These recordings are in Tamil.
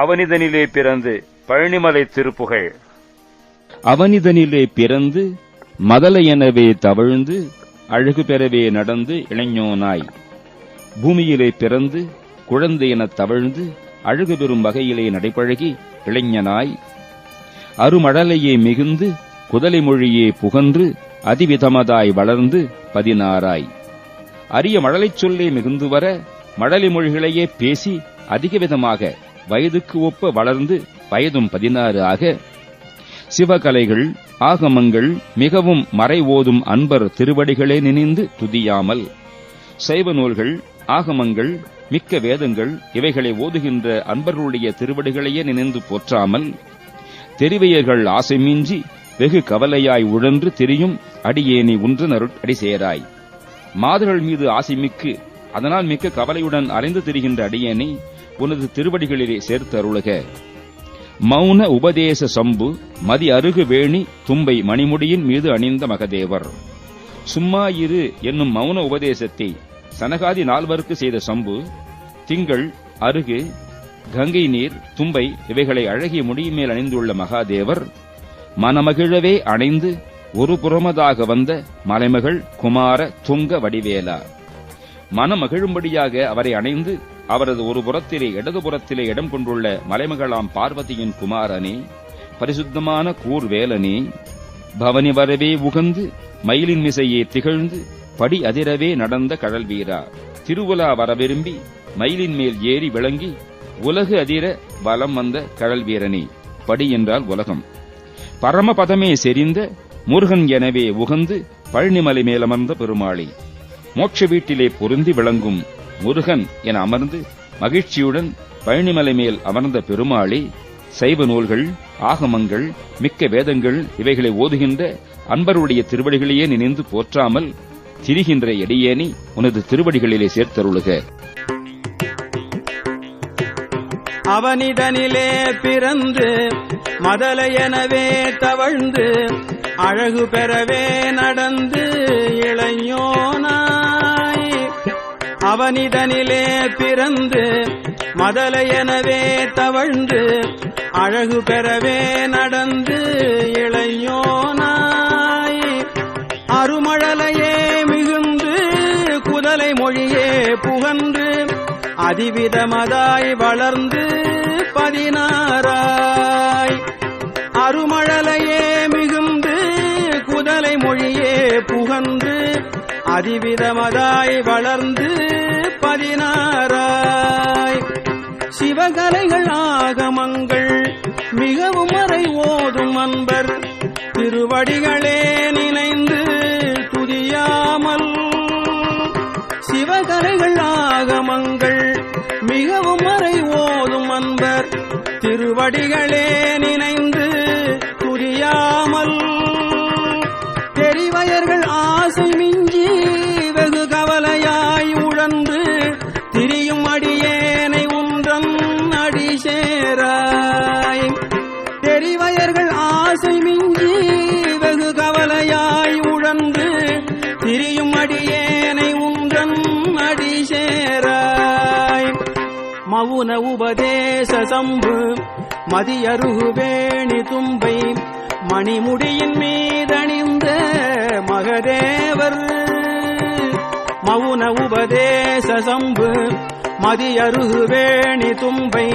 அவனிதனிலே பிறந்து பழனிமலை திருப்புகழ். அவனிதனிலே பிறந்து மதலையெனவே தவழ்ந்து அழகு பெறவே நடந்து இளைஞனாய், பூமியிலே பிறந்து குழந்தை எனத் தவழ்ந்து அழகு பெறும் வகையிலே நடைபழகி இளைஞனாய், அருமழலையே மிகுந்து குதலை மொழியே புகன்று அதிவிதமதாய் வளர்ந்து 16ஆய், அரிய மழலைச் சொல்லே மிகுந்து வர மழலை மொழிகளையே பேசி அதிக விதமாக வயதுக்கு ஒப்ப வளர்ந்து வயதும் 16 ஆக, சிவகலைகள் ஆகமங்கள் மிகவும் மறை ஓதும் அன்பர் திருவடிகளே நினைந்து துதியாமல், சைவ நூல்கள் ஆகமங்கள் மிக்க வேதங்கள் இவைகளை ஓதுகின்ற அன்பர்களுடைய திருவடிகளையே நினைந்து போற்றாமல், தெரிவையர்கள் ஆசை மிஞ்சி வெகு கவலையாய் உழன்று திரியும் அடியேனி உன்றனருட் அடிசேராய், மாதர்கள் மீது ஆசை மிக்கு அதனால் மிக்க கவலையுடன் அலைந்து திரிகின்ற அடியேனை உனது திருவடிகளிலே சேர்த்து அருளுக. மௌன உபதேச சம்பு மதி அருகு வேணி தும்பை மணிமுடியின் மீது அணிந்த மகதேவர், சும்மா இரு என்னும் மௌன உபதேசத்தை சனகாதி 4 செய்த சம்பு, திங்கள் அருகு கங்கை நீர் தும்பை இவைகளை அழகிய முடியின் மேல் அணிந்துள்ள மகாதேவர், மனமகிழவே அணைந்து ஒரு புறமதாக வந்த மலைமகள் குமார துங்க வடிவேலா, மனமகிழும்படியாக அவரை அணைந்து அவரது ஒரு புறத்திலே இடதுபுறத்திலே இடம் கொண்டுள்ள மலைமகளாம் பார்வதியின் குமாரனே, பரிசுத்தமான கூர்வேலனே, பவனி வரவே உகந்து மயிலின் மிசையே திகழ்ந்து படி அதிரவே நடந்த கடல் வீரா, திருவுலா வர விரும்பி மயிலின் மேல் ஏறி விளங்கி உலகு அதிர வலம் வந்த கடல் வீரனே, படி என்றால் உலகம், பரமபதமே செறிந்த முருகன் எனவே உகந்து பழனிமலை மேலமர்ந்த பெருமாளே, மோட்ச வீட்டிலே பொருந்தி விளங்கும் முருகன் என அமர்ந்து மகிழ்ச்சியுடன் பழனிமலை மேல் அமர்ந்த பெருமாளே, சைவ நூல்கள் ஆகமங்கள் மிக்க வேதங்கள் இவைகளை ஓதுகின்ற அன்பருடைய திருவடிகளையே நினைந்து போற்றாமல் திரிகின்ற எடியேனி உனது திருவடிகளிலே சேர்த்தருளுக. அவனிதனிலே பிறந்து மதலையெனவே தவழ்ந்து அழகு பெறவே நடந்து இளைஞனாய், அவனிதனிலே பிறந்து மதலையெனவே தவழ்ந்து அழகு பெறவே நடந்து இளைஞனாய், அருமழலையே மிகுந்து குதலை மொழியே புகன்று அதிவிதமதாய் வளர்ந்து 16ஆய், அருமழலையே மிகுந்து குதலை மொழியே புகன்று அதிவிதமதாய் வளர்ந்து 16ஆய், சிவகலைகள் ஆகமங்கள் மிகவும் மறை ஓதும் அன்பர் திருவடிகளே நினைந்து துதியாமல், சிவகலைகள் ஆகமங்கள் மிகவும் மறை ஓதும் அன்பர் திருவடிகளே நினைந்து துதியாமல், தெரிவயர்கள் ஆசை மிஞ்சி வெகு கவலையாய் உழன்று திரியும் அடியேனை உன்றன் அடிசேராய், தெரிவயர்கள் ஆசை மிஞ்சி வெகு கவலையாய் உழன்று திரியும் அடியேனை உன்றன் அடிசேராய், மவுன உபதேச சம்பு மதியருகு வேணி தும்பை மணிமுடியின் மீதணிந்த மகதேவர், மவுன உபதேச சம்பு மதியருகு வேணி தும்பை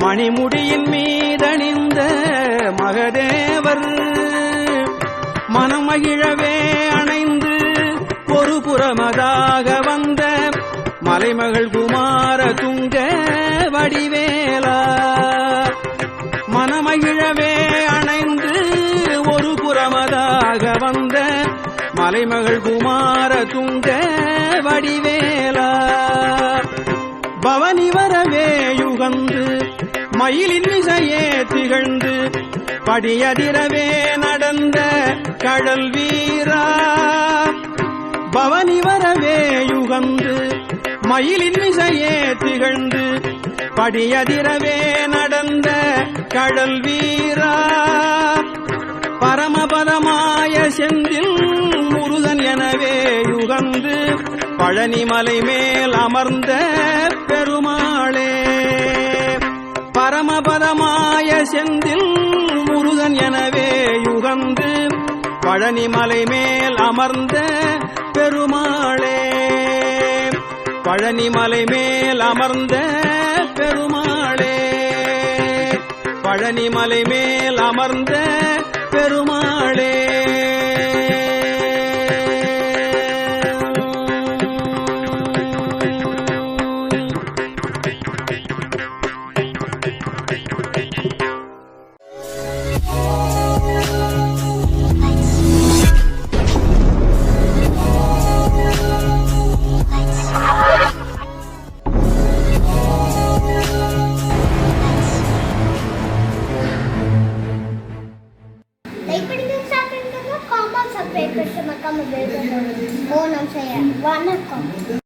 மணிமுடியின் மீதணிந்த மகதேவர், மனமகிழவே அணைந்து ஒரு புறமதாக வந்த மலைமகள் குமார துங்க வடிவேலா, மனமகிழவே அணைந்து ஒரு புறமதாக வந்த மலைமகள் குமார துங்க வடிவேலா, பவனி வரவே யுகந்து மயிலின் மிசையே திகழ்ந்து படியதிரவே நடந்த கடல் வீரா, பவனி அவனி வரவே யுகந்து மயிலின் மிசையே திகழ்ந்து படியதிரவே நடந்த கடல் வீரா பரமபதமாய செந்தில் முருகன் எனவே யுகந்து பழனிமலை மேல் அமர்ந்த பெருமாளே பரமபதமாய செந்தில் முருகன் எனவே யுகந்து பழனிமலை மேல் அமர்ந்த பெருமாளே பழனிமலை மேல் அமர்ந்த பெருமாளே பழனிமலை மேல் அமர்ந்த பெருமாளே Subscribe to my channel. Vanakkam.